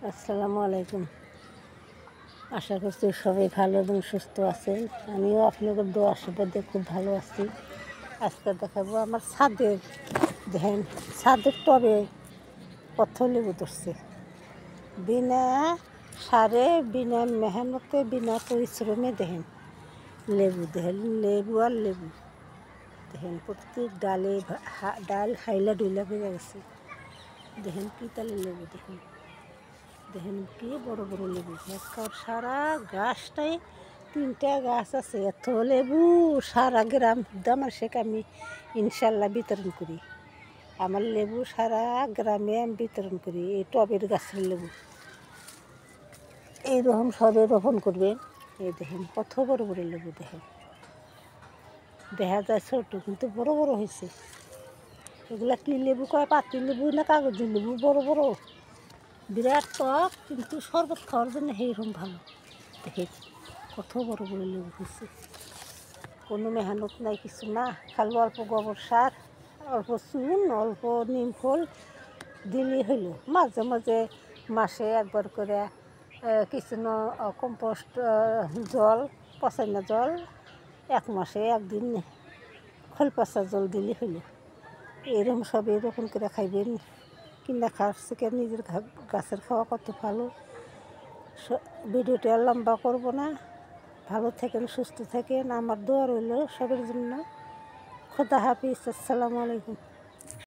আসসালামু আলাইকুম। আশা করছি সবাই ভালো এবং সুস্থ আছেন। আমিও আপনাদের দোয়া আশীর্বাদে খুব ভালো আছি। আজকে দেখাবো আমার ছাদের, দেখেন ছাদের টবে কত লেবু ধরছে। বিনা সারে, বিনা মেহনতে, বিনা পরিশ্রমে দেখেন লেবু, দেখেন লেবু আর লেবু। দেখেন প্রত্যেক ডালে ডাল হাইলা ডুইলা বেড়ে গেছে। দেখেন কি তালে লেবু, দেখেন দেখেন কি বড় বড় লেবু। একবার সারা গাছটাই 3টা গাছ আছে, এত লেবু সারা গ্রাম মানুষকে আমি ইনশাল্লাহ বিতরণ করি। আমার লেবু সারা গ্রামে আমি বিতরণ করি। এই টবের গাছের লেবু এইরকম সবে রোপণ করবেন। এই দেখেন কত বড় বড় লেবু, দেখেন দেখা যায় ছোট কিন্তু বড় বড় হয়েছে। এগুলা কি লেবু কয়, পাতি লেবু না কাগজি লেবু? বড় বড় বিরাট টক, কিন্তু শরবত খাওয়ার জন্য সেইরকম ভালো। দেখে কত বড় বড় লেবু হয়েছে। কোনো মেহনত নাই, কিছু না, খালি অল্প গোবর সার, অল্প চুন, অল্প নিম খোল দিলেই হইল। মাঝে মাঝে মাসে একবার করে কিছু কম্পোস্ট জল, পচাইনা জল, 1 মাসে 1 দিন খোল পচা জল দিলেই হইল। এরকম সব এরকম করে খাইবেন। কিনা খাওয়ার থেকে নিজের গাছের খাওয়া কত ভালো। ভিডিওটা লম্বা করব না। ভালো থাকেন, সুস্থ থাকেন। আমার দোয়া রইল সবার জন্য। খোদা হাফিজ। আসসালামু আলাইকুম।